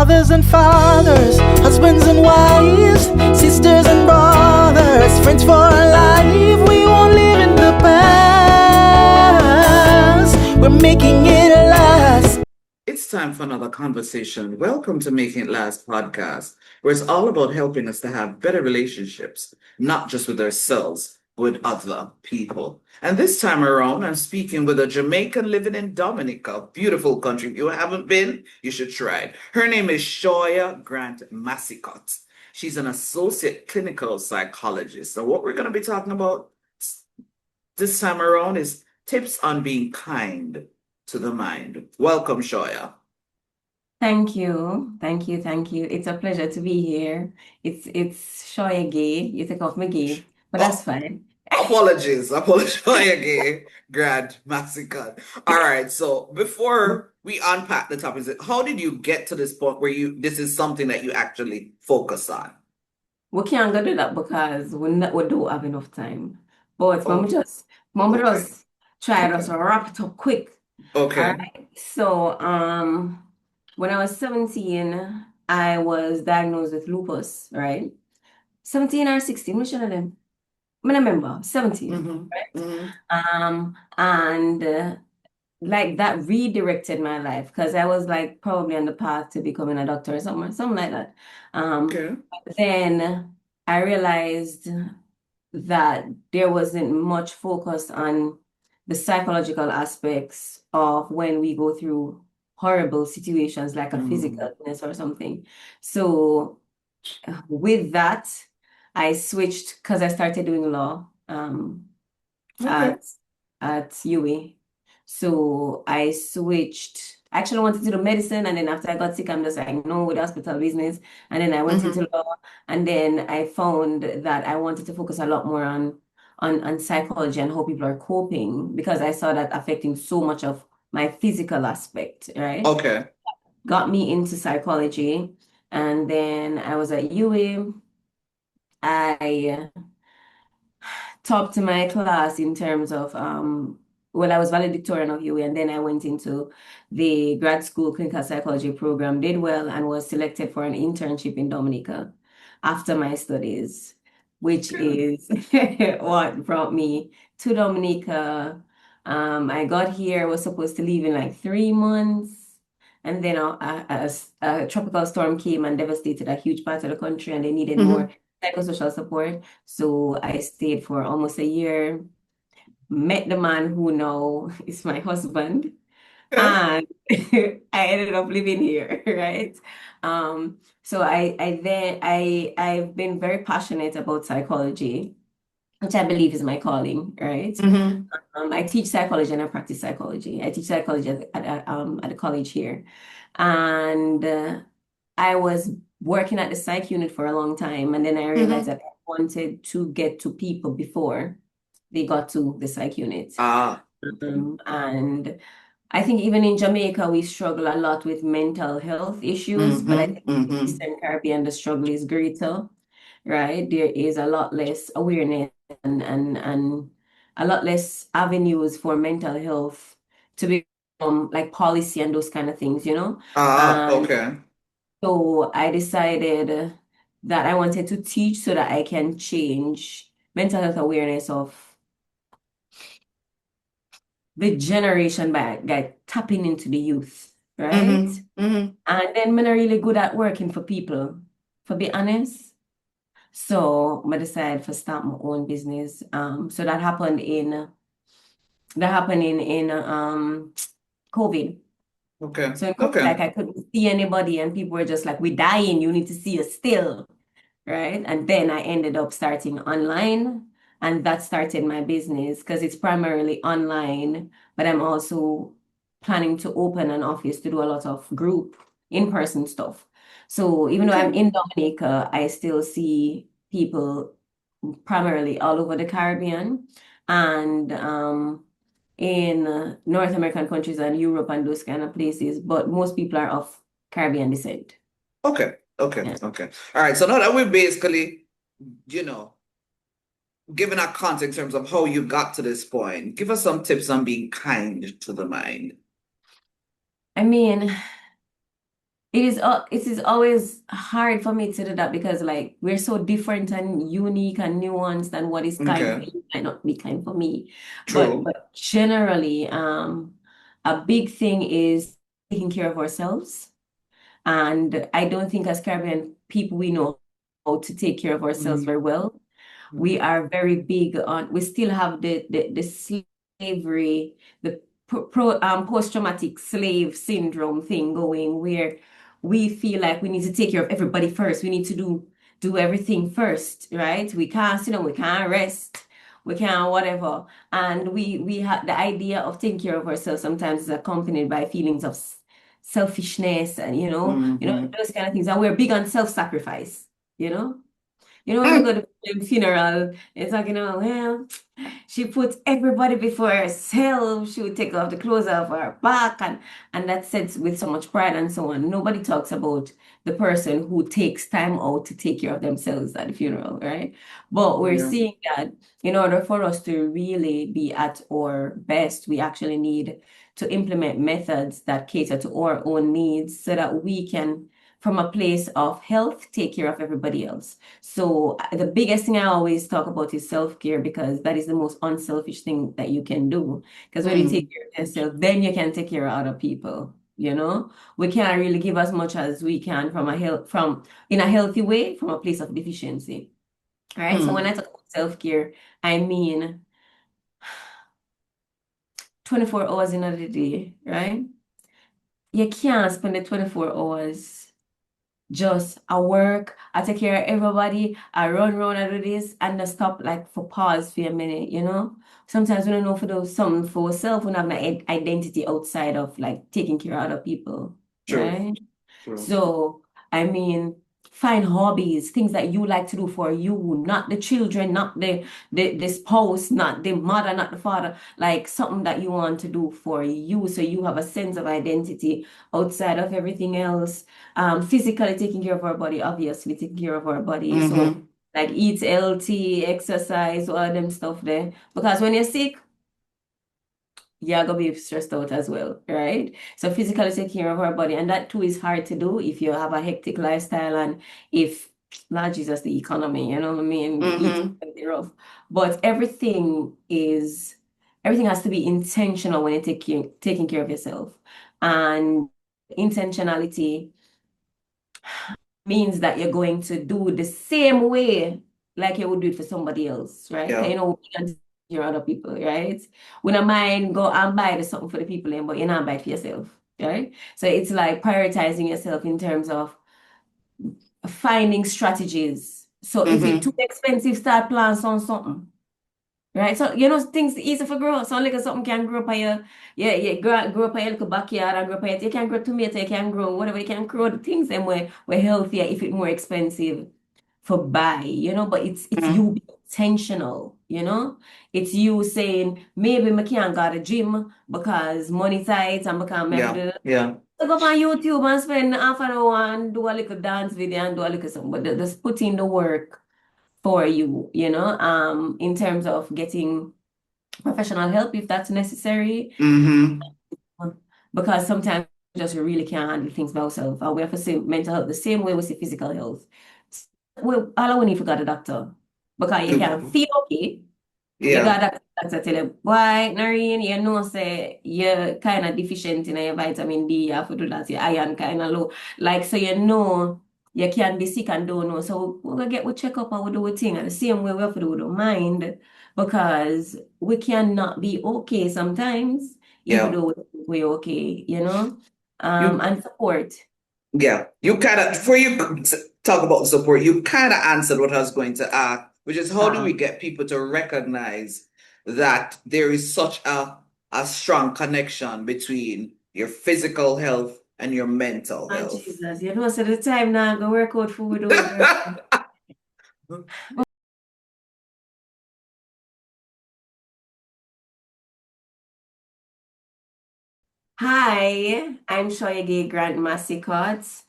mothers and fathers, husbands and wives, sisters and brothers, friends for life. We won't live in the past. We're making it last. It's time for another conversation. Welcome to Making It Last podcast, where it's all about helping us to have better relationships, not just with ourselves, but with other people. And this time around, I'm speaking with a Jamaican living in Dominica, beautiful country. If you haven't been, you should try it. Her name is Shoyea Grant-Massicotte. She's an associate clinical psychologist. So what we're going to be talking about this time around is tips on being kind to the mind. Welcome, Shoyea. Thank you. Thank you. Thank you. It's a pleasure to be here. It's Shoyea Gaye. You take off my Gaye, but that's Oh, fine. apologies. Apologize again, Grant-Massicotte. All right. So before we unpack the topics, how did you get to this point where this is something that you actually focus on? We can't go do that because we don't have enough time. But Oh, mama okay. just try Okay. to wrap it up quick. All Okay. right. So when I was 17, I was diagnosed with lupus, right? 17 or 16, which one of them? I remember 17, Mm-hmm. right? Mm-hmm. And like that redirected my life because I was like probably on the path to becoming a doctor or something like that. Okay. Then I realized that there wasn't much focus on the psychological aspects of when we go through horrible situations like a physical Mm. illness or something. So with that, I switched because I started doing law Okay. at UA. So I switched. I actually wanted to do medicine, and then after I got sick, I'm just like, no, with hospital business. And then I went Mm-hmm. into law, and then I found that I wanted to focus a lot more on psychology and how people are coping because I saw that affecting so much of my physical aspect, right? Okay. Got me into psychology, and then I was at UA. I topped my class in terms of well, I was valedictorian of UA, and then I went into the grad school clinical psychology program, did well, and was selected for an internship in Dominica after my studies, which Good. is what brought me to Dominica. I got here, was supposed to leave in like 3 months, and then a tropical storm came and devastated a huge part of the country, and they needed Mm-hmm. more psychosocial support. So I stayed for almost a year, met the man who now is my husband, Okay. and I ended up living here, right? So I've been very passionate about psychology, which I believe is my calling, right? Mm-hmm. I teach psychology and I practice psychology. I teach psychology at a college here. And I was working at the psych unit for a long time. And then I realized Mm-hmm. that I wanted to get to people before they got to the psych unit. Ah. Okay. And I think even in Jamaica, we struggle a lot with mental health issues, but I Mm-hmm. think in the Mm-hmm. Eastern Caribbean, the struggle is greater, right? There is a lot less awareness and a lot less avenues for mental health to become like policy and those kind of things, you know? Ah. And Okay. so I decided that I wanted to teach so that I can change mental health awareness of the generation by tapping into the youth, right? Mm-hmm. Mm-hmm. And then I'm not really good at working for people, for be honest. So I decided to start my own business. So that happened in COVID. Okay. So in COVID, Okay. like I couldn't see anybody, and people were just like, "We're dying. You need to see us still." Right? And then I ended up starting online, and that started my business because it's primarily online, but I'm also planning to open an office to do a lot of group in-person stuff. So even though I'm Okay. in Dominica, I still see people primarily all over the Caribbean and in North American countries and Europe and those kind of places, but most people are of Caribbean descent. Okay. Okay. Yeah. Okay. All right. So now that we've basically, you know, given a context in terms of how you got to this point, give us some tips on being kind to the mind. I mean, it is always hard for me to do that because like we're so different and unique and nuanced, and what is kind for Okay. you might not be kind for me. But True. generally, a big thing is taking care of ourselves. And I don't think as Caribbean people we know how to take care of ourselves Mhm. very well. We are very big on, we still have the slavery, the post-traumatic slave syndrome thing going, where we feel like we need to take care of everybody first. We need to do everything first, right? We can't sit down, we can't rest, we can't whatever. And we have the idea of taking care of ourselves sometimes is accompanied by feelings of selfishness and Mhm. those kind of things. And we're big on self-sacrifice, you know. When we Mm. go to the funeral, it's like, well, she put everybody before herself. She would take off the clothes off her back, and that said with so much pride and so on. Nobody talks about the person who takes time out to take care of themselves at the funeral, right? But we're Yeah. seeing that in order for us to really be at our best, we actually need to implement methods that cater to our own needs so that we can, from a place of health, take care of everybody else. So the biggest thing I always talk about is self-care because that is the most unselfish thing that you can do. Because when you take Mm. care of yourself, then you can take care of other people. We can't really give as much as we can from in a healthy way from a place of deficiency. All right. So when Mm. I talk about self-care, I mean 24 hours in a day, right? You can't spend the 24 hours just I work, I take care of everybody, I run around, I do this, and I stop like for pause for a minute. Sometimes we don't know if we do something for ourselves, we don't have an identity outside of like taking care of other people, True. right? True. So, I mean, find hobbies, things that you like to do for you, not the children, not the spouse, not the mother, not the father, like something that you want to do for you so you have a sense of identity outside of everything else. Physically taking care of our body, obviously taking care of our body. So Mm-hmm. like eat healthy, exercise, all them stuff there. Because when you're sick, you're gonna be stressed out as well, right? So physically take care of our body, and that too is hard to do if you have a hectic lifestyle and if, Lord Jesus, the economy, you know what I mean? Eating Mm-hmm. healthy rough. But everything has to be intentional when you're taking care of yourself. And intentionality means that you're going to do the same way like you would do it for somebody else, right? Because Yeah. you can hear other people, right? When a mind go and buy the something for the people, but you're not buy it for yourself, right? So it's like prioritizing yourself in terms of finding strategies. So if it's too Mm-hmm. expensive, start plans on something. Right, so things easy for grow. So like something can grow up on your, yeah, yeah, grow up on your little backyard and grow up on your, you can grow tomato, you can grow whatever, you can grow the things and we're healthier if it's more expensive for buy, but it's Mm-hmm. you being intentional. It's you saying maybe I can't go to the gym because money tight and because I have to Yeah. do. Yeah. So go on YouTube and spend half an hour and do a little dance video and do a little something, but just put in the work for you, in terms of getting professional help if that's necessary. Mm-hmm. Because sometimes we just really can't handle things by ourselves. And we have to see mental health the same way we see physical health. All we need to go to the doctor. Because you can feel okay. You Yeah. got doctor tell you, boy, Nareen, say you're kind of deficient in your vitamin D, you have to do that, your iron kind of low. Like, so you can be sick and don't know. So we'll get we check up and we do a thing. And the same way we have to do with our mind because we cannot be okay sometimes, even Yeah. though we're okay. You And support. Yeah, you kind of, before you talk about support, you kind of answered what I was going to ask, which is how do we Um, get people to recognize that there is such a strong connection between your physical health and your mental and health? Jesus, so the time now go work out food out, girl. Hi, I'm Shoyea Grant-Massicotte,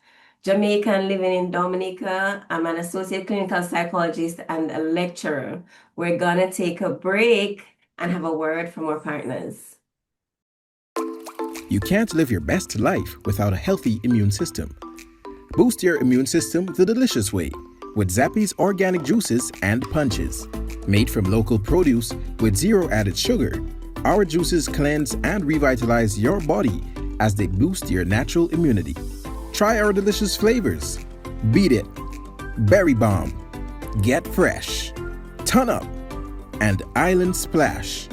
Jamaican living in Dominica. I'm an associate clinical psychologist and a lecturer. We're gonna take a break and have a word from our partners. You can't live your best life without a healthy immune system. Boost your immune system the delicious way with Zappy's organic juices and punches. Made from local produce with zero added sugar, our juices cleanse and revitalize your body as they boost your natural immunity. Try our delicious flavors. Beat It, Berry Bomb, Get Fresh, Ton Up, and Island Splash.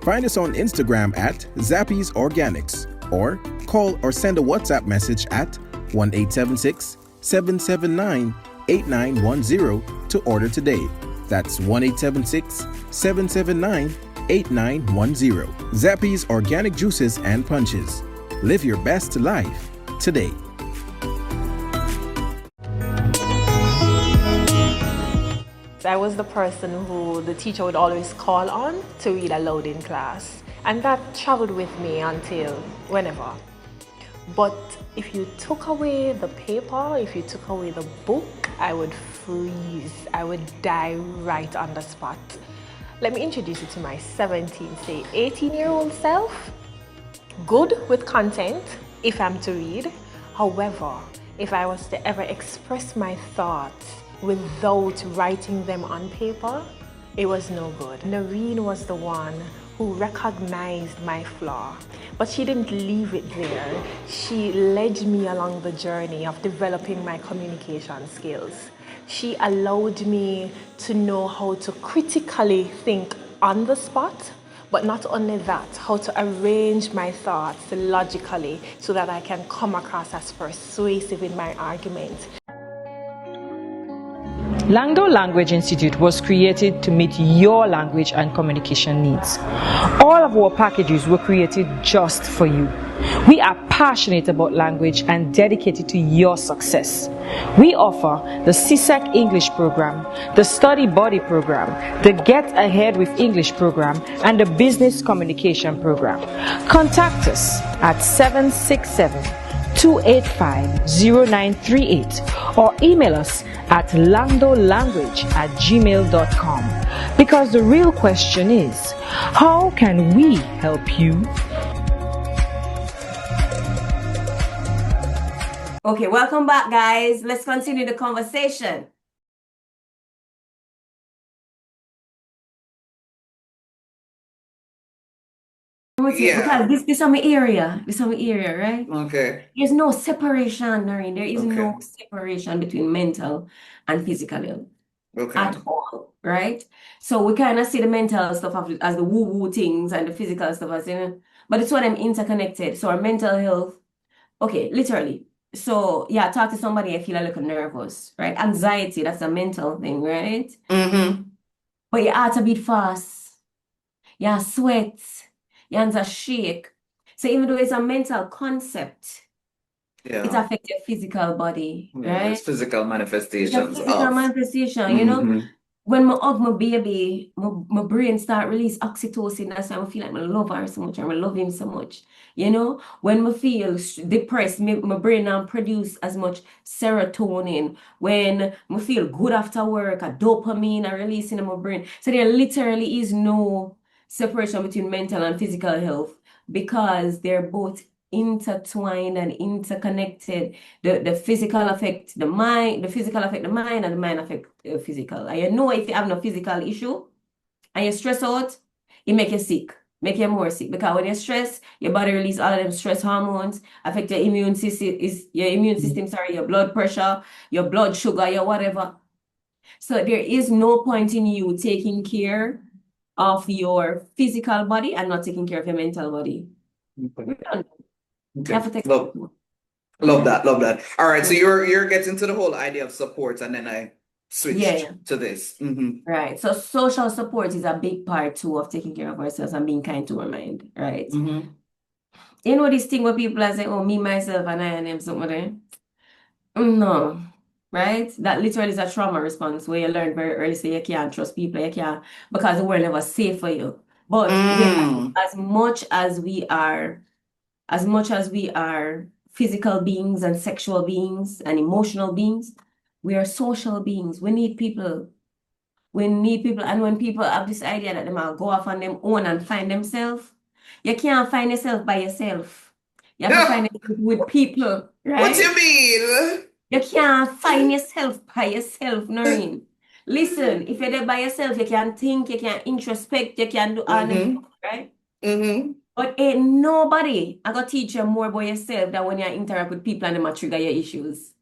Find us on Instagram at Zappy's Organics or call or send a WhatsApp message at 1-876-779-8910 to order today. That's 1-876-779-8910. Zappy's Organic Juices and Punches. Live your best life today. I was the person who the teacher would always call on to read aloud in class, and that traveled with me until whenever. But if you took away the paper, if you took away the book, I would freeze. I would die right on the spot. Let me introduce you to my 17, say 18-year-old self. Good with content if I'm to read. However, if I was to ever express my thoughts without writing them on paper, it was no good. Noreen was the one who recognized my flaw, but she didn't leave it there. She led me along the journey of developing my communication skills. She allowed me to know how to critically think on the spot, but not only that, how to arrange my thoughts logically so that I can come across as persuasive in my argument. Langdo Language Institute was created to meet your language and communication needs. All of our packages were created just for you. We are passionate about language and dedicated to your success. We offer the CSEC English program, the Study Buddy program, the Get Ahead with English program, and the Business Communication program. Contact us at 767-285-0938 or email us at langdolanguage@gmail.com, because the real question is, how can we help you? Okay, welcome back, guys. Let's continue the conversation. Yeah. Because this is my area. This is my area, right? Okay. There's no separation, Noreen. There is Okay. no separation between mental and physical health Okay. at all, right? So we kind of see the mental stuff as the woo-woo things and the physical stuff as, but it's what I'm interconnected. So our mental health, okay, literally. So yeah, talk to somebody, I feel a little nervous, right? Anxiety, that's a mental thing, right? Mm-hmm. But your heart a beat fast, you sweat, your hands are shake. So even though it's a mental concept, it Yeah. affects your physical body, Yeah, right? there's physical It's a manifestations physical of. manifestation, you know? Mhm. When I hug my baby, my brain start release oxytocin. That's why I feel like I love her so much, or I love him so much. You know, when I feel depressed, my brain don't produce as much serotonin. When I feel good after work, a dopamine are releasing in my brain. So there literally is no separation between mental and physical health, because they're both intertwined and interconnected. The physical affect the mind, the physical affect the mind, and the mind affect the physical. And you know, if you have no physical issue and you stress out, it make you sick, make you more sick. Because when you stress, your body release all of them stress hormones, affect your immune system, sorry, your blood pressure, your blood sugar, your whatever. So there is no point in you taking care of your physical body and not taking care of your mental body. We're done. You have to take Love that. All right, so you're getting to the whole idea of support, and then I switched Yeah. to this. Mm-hmm. Right. So social support is a big part too of taking care of ourselves and being kind to our mind, right? Mm-hmm. You know this thing where people are saying, oh, me, myself, and I and them, something. No, right? That literally is a trauma response where you learn very early, so you can't trust people, you can't, because the world never safe for you. But as much as we are physical beings and sexual beings and emotional beings, we are social beings. We need people. And when people have this idea that they might go off on them own and find themselves, you can't find yourself by yourself. You have to find it with people, What do right? you mean? You can't find yourself by yourself, Noreen. Listen, if you're there by yourself, you can think, you can introspect, you can do all this, Mm-hmm. right? Mm-hmm. But ain't nobody I gonna teach you more about yourself than when you interact with people and they might trigger your issues.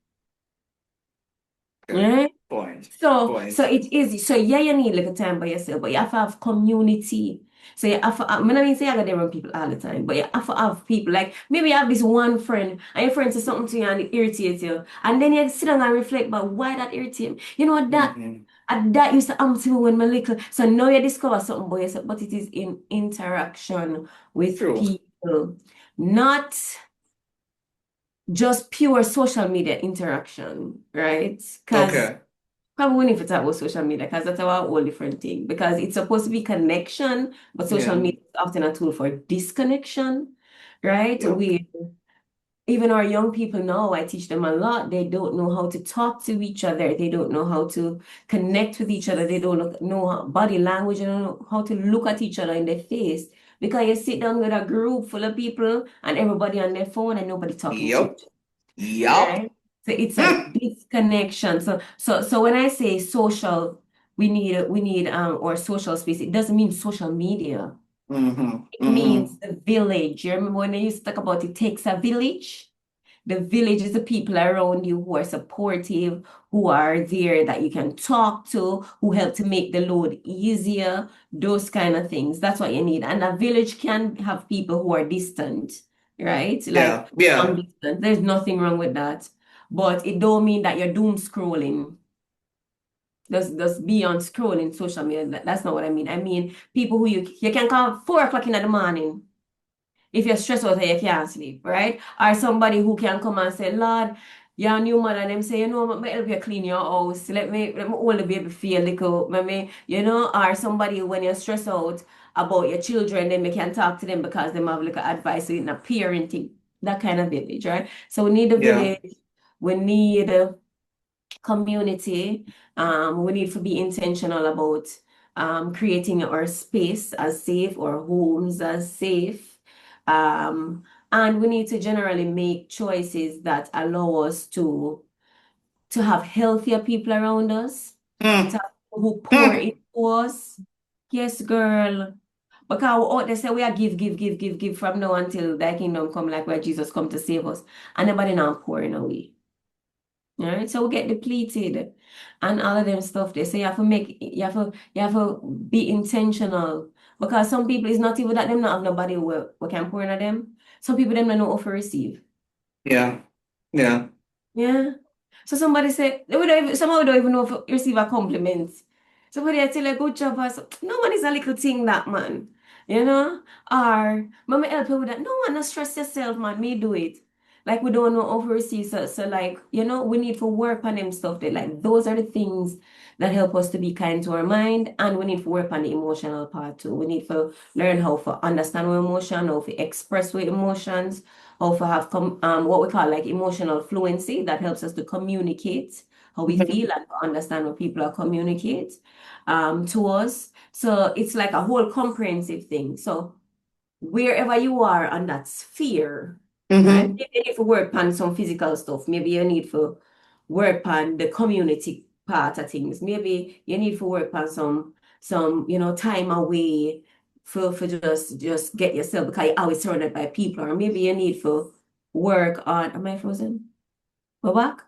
Okay. Right? Point. So it is so yeah, you need like a time by yourself, but you have to have community. So you have to, I mean, say I got different people all the time, but you have to have people like maybe you have this one friend and your friend says something to you and it irritates you, and then you sit down and reflect about why that irritates you. You know what that Mm-hmm. that used to happen to me when I'm little. So now you discover something about yourself, but it is in interaction with True. people, not just pure social media interaction, right? Because Okay. probably we need to talk about social media because that's a whole different thing. Because it's supposed to be connection, but social Yeah. media is often a tool for disconnection, right? Yep. We even our young people now, I teach them a lot. They don't know how to talk to each other. They don't know how to connect with each other. They don't know body language. They don't know how to look at each other in the face. Because you sit down with a group full of people and everybody on their phone and nobody talking to Yep. each other, Yup. right? So it's a disconnection. So when I say social, we need or social space, it doesn't mean social media. Mm-hmm. It Mm-hmm. means the village. You remember when they used to talk about it takes a village? The village is the people around you who are supportive, who are there that you can talk to, who help to make the load easier, those kind of things. That's what you need. And a village can have people who are distant, right? Like Yeah. Yeah. long distance. There's nothing wrong with that. But it don't mean that you're doom scrolling. Just beyond scrolling social media. That's not what I mean. I mean people who you can call 4 o'clock in the morning. If you're stressed out and you can't sleep, right? Or somebody who can come and say, Lord, you're a new mother, and them say, you know, let me help you clean your house. Let me hold the baby for you, little, or somebody when you're stressed out about your children, then we can talk to them because they have like advice in a parenting, that kind of village, right? So we need a Yeah. village, we need community. We need to be intentional about creating our space as safe or homes as safe. And we need to generally make choices that allow us to have healthier people around us, to Mm. have people who pour Mm. into us. Yes, girl. Because out they say we are give from now until thy kingdom come, like where Jesus come to save us. And nobody now pouring away. Right? So we get depleted and all of them stuff there. So you have to be intentional. Because some people it's not even that them not have nobody who can pour in them. Some people them don't know how to receive. Yeah. Yeah. Yeah. So somebody say they would even somehow don't even know if you receive a compliment. Somebody I tell you good job or so, no one is a little thing that man. You know? Or mama help you with that. No one no stress yourself, man. Me do it. Like we don't know how to receive. So like, we need to work on them stuff there. Like those are the things that help us to be kind to our mind. And we need to work on the emotional part too. We need to learn how to understand our emotion, how to express our emotions also have what we call like emotional fluency that helps us to communicate how we Mhm. feel and to understand what people are communicate to us. So it's like a whole comprehensive thing. So wherever you are on that sphere, right? Mhm. Maybe you need to work on some physical stuff. Maybe you need to work on the community part of things. Maybe you need to work on some time away for just get yourself because you're always surrounded by people. Or maybe you need to work on, am I frozen? Go back?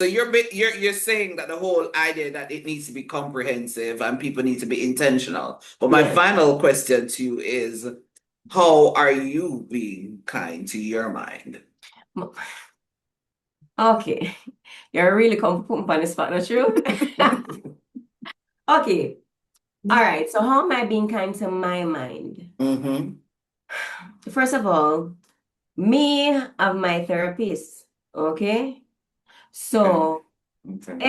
So you're saying that the whole idea that it needs to be comprehensive and people need to be intentional. But my Yes. final question to you is, how are you being kind to your mind? Okay. You're really come put me on the spot, not true? Okay. All right. So how am I being kind to my mind? Mm-hmm. First of all, me have my therapist. Okay. Okay. So Okay.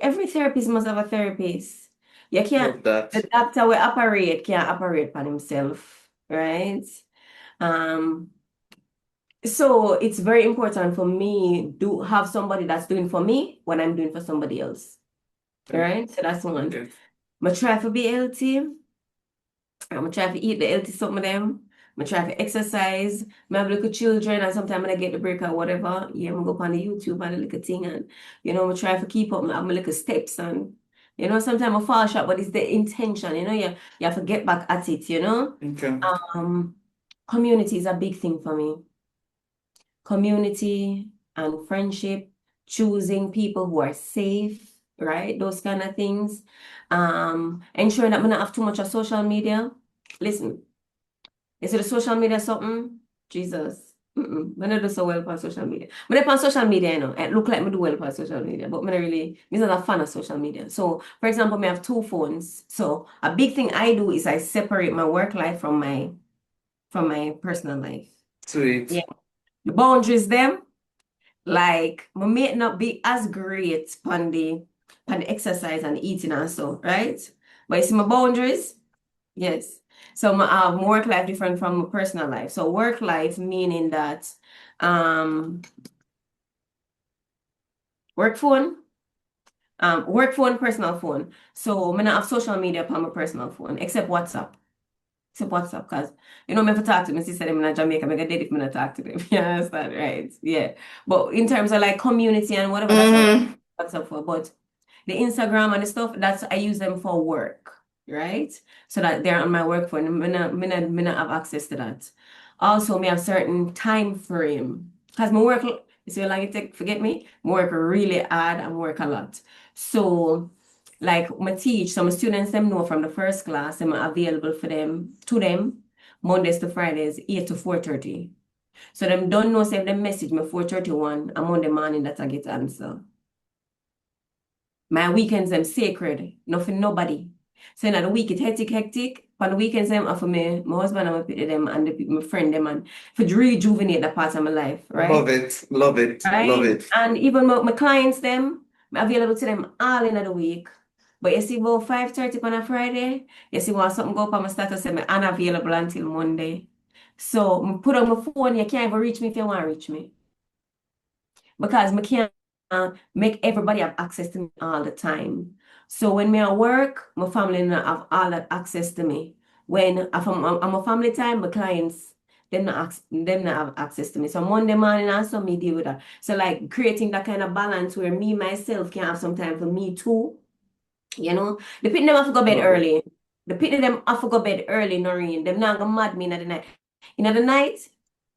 every therapist must have a therapist. You can't Love that. the doctor will operate, can't operate on himself, right? Um, so it's very important for me to have somebody that's doing for me what I'm doing for somebody else. All Okay. right. So that's one. Okay. I'm try to be healthy. I'm try to eat the healthy some of them. I try to exercise. I have little children, and sometimes when I get the break or whatever, yeah, I go up on the YouTube and a little thing, and I try to keep up my little steps, and sometimes I fall short, but it's the intention, you have to get back at it, Okay. Community is a big thing for me. Community and friendship, choosing people who are safe, right? Those kind of things. Ensuring that I don't have too much of social media. Listen, is it a social media something? Jesus. I don't do so well on social media. But on social media, it look like I do well on social media, but I'm not a fan of social media. So, for example, I have 2 phones. So, a big thing I do is I separate my work life from my personal life. Sweet. Yeah. The boundaries them, like, I may not be as great on the exercise and eating and so, right? But you see my boundaries? Yes. So my work life different from my personal life. So work life meaning that work phone, personal phone. So I not have social media upon my personal phone, except WhatsApp. Because me if I talk to my sister them in Jamaica, I get dead if I not talk to them. You understand, right? Yeah. But in terms of like community and whatever, that's what WhatsApp for. But the Instagram and the stuff, I use them for work, right? So that they're on my work phone. Me not have access to that. Also, me have certain time frame. Because my work, you see how long it take forget me? I work really hard and work a lot. So like I teach, some students them know from the first class, I'm available for them Mondays to Fridays, 8 to 4:30. So them don't know, say if them message me 4:31 on Monday morning that I get answer. My weekends them sacred, nothing nobody. So in the week it hectic. On the weekends them offer me, my husband and my pity them and my friend them and for rejuvenate that part of my life, right? Love it. Right? And even my clients them, I'm available to them all in the week. But you see about 5:30 on a Friday, you see when something go up on my status, I'm unavailable until Monday. So I put on my phone, you can't even reach me if you want to reach me. Because I can't make everybody have access to me all the time. So when me at work, my family not have all that access to me. When I'm a family time, my clients, them not have access to me. So Monday morning also me deal with that. So like creating that kind of balance where me myself can have some time for me too. The pitney them have to go bed early. The pitney them have to go bed early, Noreen. Them not gonna mad me in the night. In the night,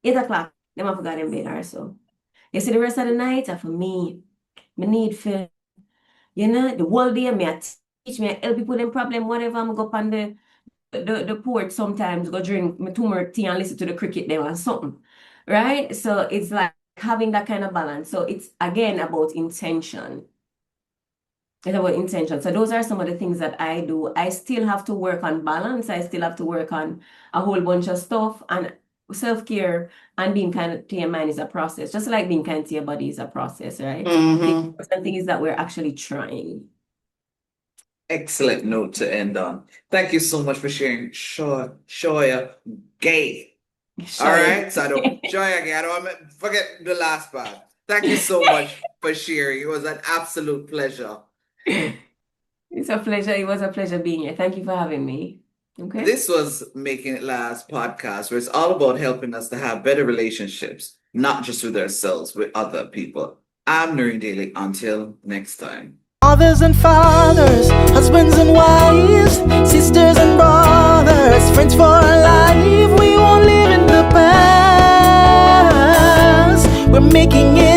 8 o'clock, them have to go in bed also. You see the rest of the night are for me. Me need for, the whole day me I teach me, I help people them problem, whatever. I'm go up on the porch sometimes, go drink my turmeric tea and listen to the cricket them or something. Right? So it's like having that kind of balance. So it's again about intention. It's about intention. So those are some of the things that I do. I still have to work on balance. I still have to work on a whole bunch of stuff. And self-care and being kind to your mind is a process. Just like being kind to your body is a process, right? The thing is that we're actually trying. Excellent note to end on. Thank you so much for sharing, Shoyea Gaye. All right, so I don't Shoyea Gaye. I don't want to forget the last part. Thank you so much for sharing. It was an absolute pleasure. It's a pleasure. It was a pleasure being here. Thank you for having me. Okay. This was Making It Last podcast, where it's all about helping us to have better relationships, not just with ourselves, with other people. I'm Noreen Daly. Until next time. Mothers and fathers, husbands and wives, sisters and brothers, friends for life. We won't live in the past. We're making it